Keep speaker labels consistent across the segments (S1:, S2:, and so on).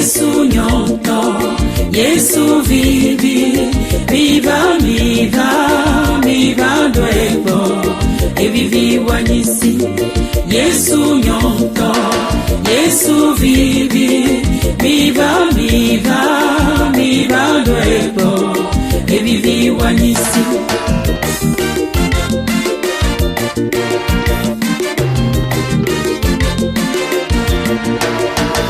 S1: Yesu nyonto, Yesu vivi, viva, viva, viva dwebo, e vivi wanyisi. Yesu nyonto, Yesu vivi, viva, viva, viva dwebo, e vivi wanyisi.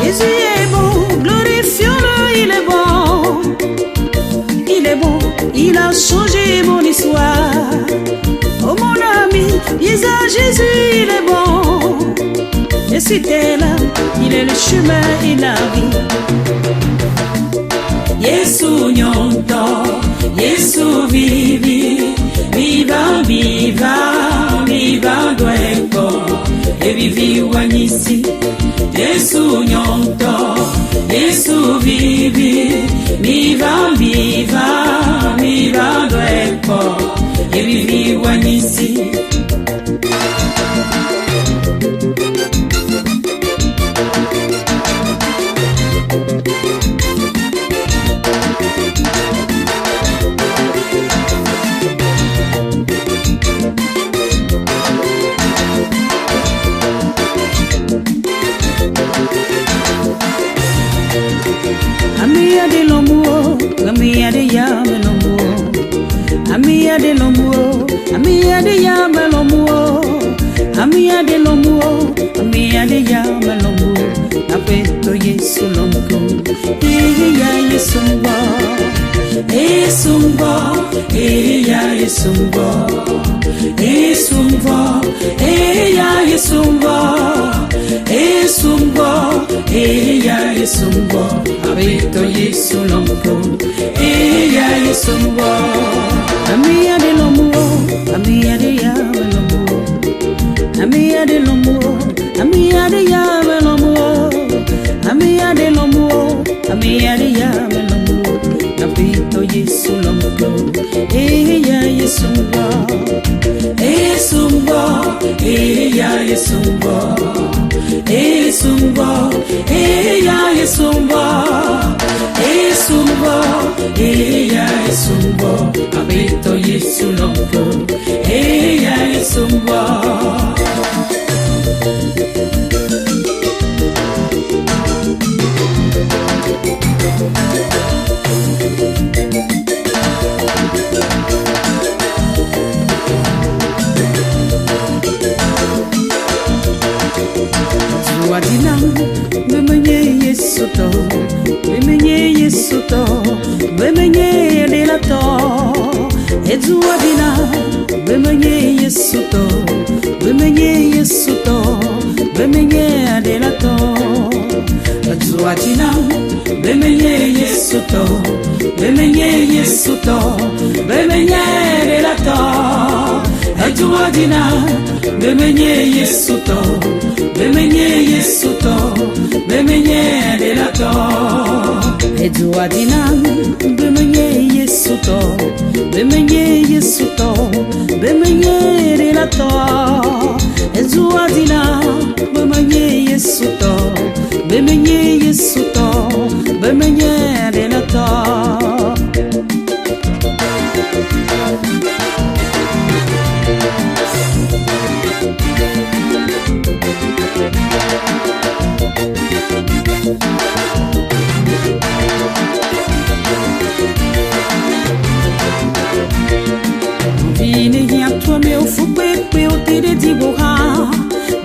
S2: Jésus est bon, glorifions-le, il est bon. Il est bon, il a changé mon histoire. Oh mon ami, dis à Jésus, il est bon. Et si t'es là, il est le chemin et la vie.
S1: Yesu nyonto, Yesu vivi, viva, viva, viva dwebo, e vivi wanyisi. Yesu nyonto, Yesu vivi, viva, viva, viva dwebo, e vivi wanyisi.
S2: Amia de l'ombo, amia de yame l'ombo. Amia de l'ombo, amia de yame l'ombo. Amia de l'ombo, amia de yame l'ombo. Apeto Yesu l'ombo, ya Yesu mbo.
S1: Yesu mbo, ya Yesu mbo. Yesu mbo, ya Yesu mbo. Yesu mbo, ya Yesu mbo. Apeto Yesu l'ombo, ya Yesu mbo.
S2: Amia de l'ombo, amia de yame l'ombo. Amia de l'ombo, amia de yame l'ombo. Amia de l'ombo, amia de yame l'ombo. Apito Yesu l'ombo, ya Yesu mbo.
S1: Yesu mbo, ya Yesu mbo. Yesu mbo, ya Yesu mbo. Yesu mbo, ya Yesu mbo. Apito Yesu l'ombo, ya Yesu mbo.
S2: Wadina, bemenye Yesu to, bemenye Yesu to, bemenye Dela to. Ezu wadina, bemenye Yesu to, bemenye Yesu to, bemenye Dela to. Ezu wadina, bemenye Yesu to, bemenye Yesu to, bemenye Dela to. Ezu wadina, bemenye Yesu to. Bemenye Yesu to, bemenye Dela to. Edu adina, bemenye Yesu to, bemenye Yesu to, bemenye Dela to. Edu adina, bemenye Yesu to, bemenye Yesu to, bemenye Dela to. Vini ya toi meu fube pe o tire di boha.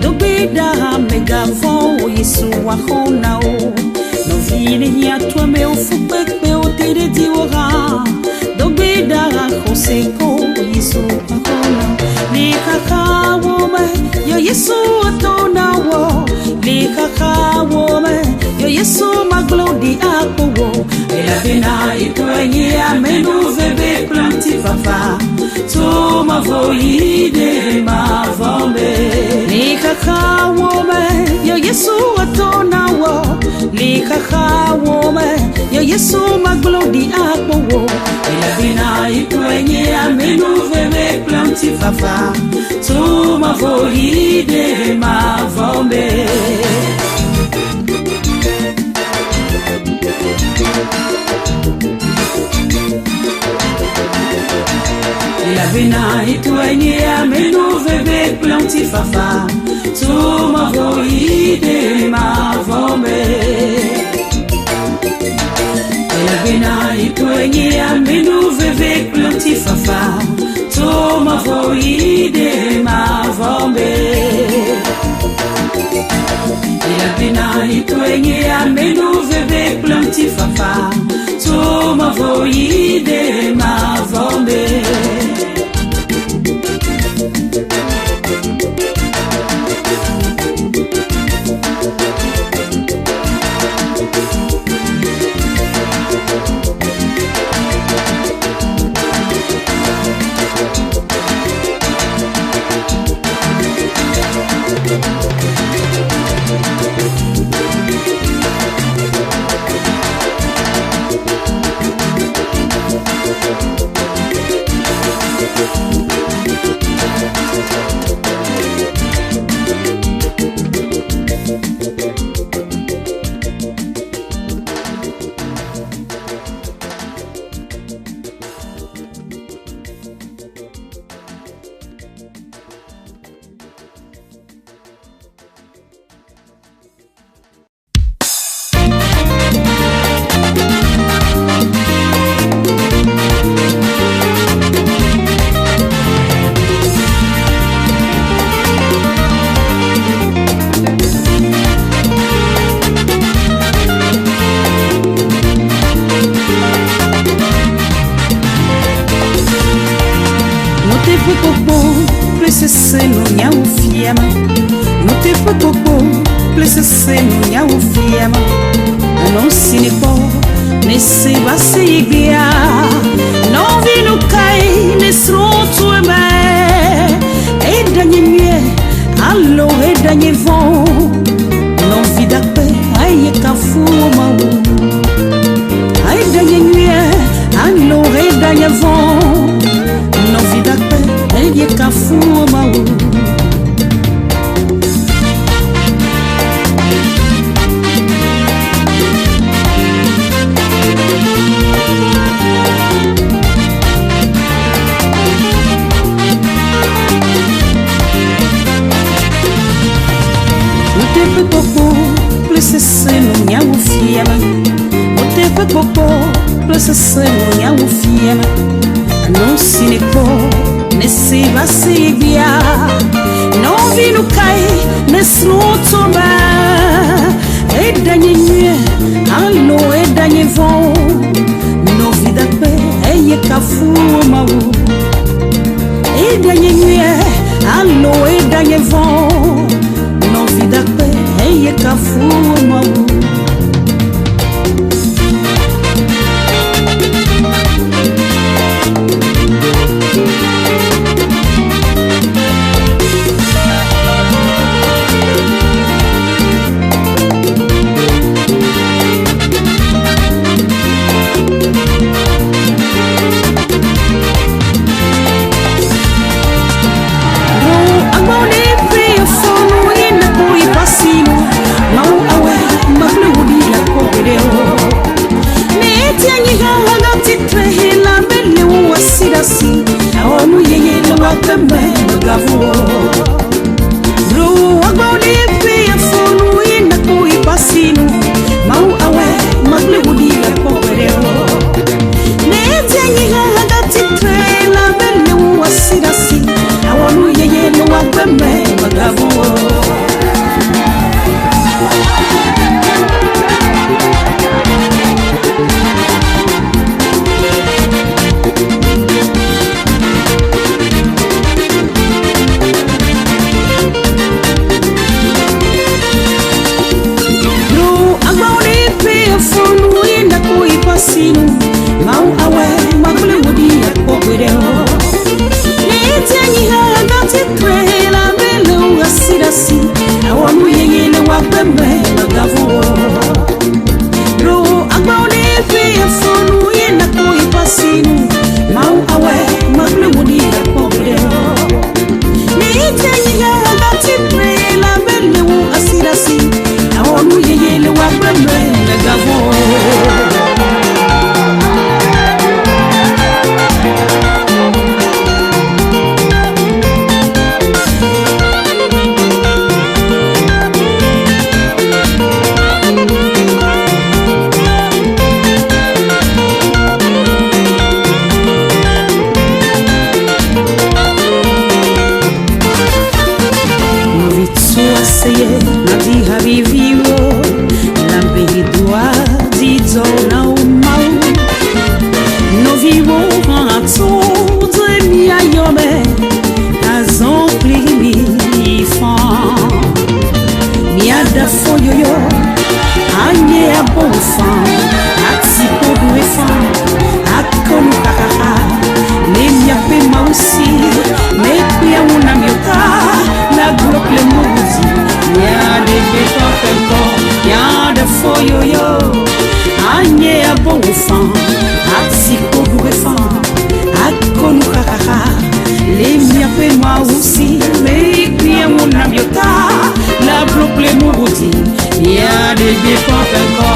S2: Do bida megafon o Yesu wa hona o. No vini ya toi meu fube pe o tire di boha. Do bida hoseko o Yesu wa hona. Ni kaka wo me yo Yesu atona wo. Ni kaka wo me yo Yesu maglodi akwo.
S1: Ela bena itoenye amenu vebe planti papa. To ma voide ma vombe.
S2: Ni kaka wo me yo Yesu atona wo. Ni kaka wo me yo Yesu maglodi akwo.
S1: Ela bena itoenye amenu vebe planti papa. To ma voide ma vombe. La bena ituania menu veve planti fafa tu ma voide ma vombe. La bena ituania menu veve planti fafa tu ma voide ma vombe. La bena ituania menu veve planti fafa tu ma voide ma vombe.
S2: Non si ne può, ne si va si via, non vi non cai, ne sroto e me, e dagni mie, allo e dagni von, non vi Dakpe, ai e kafu Mawu, ai dagni mie, allo e dagni von, non vi Dakpe, ai e kafu Mawu. Plus c'est mon ou fier, non si ne può, ne si va si via, non vi nous caille, ne sroto me, e dagni mie, allo e dagni von, non vi Dakpe, e ye kafu Mawu, e dagni mie, allo e dagni von, non vi Dakpe, e ye kafu Mawu. fan ati podu fan akonu kakaha ne nyape mausi ne pia una miota la glock le mouzi ya de befa feko ya de foyo yo anye abon fan ati podu fan akonu kakaha le nyape mausi ne pia una miota la glock le mouzi ya de befa feko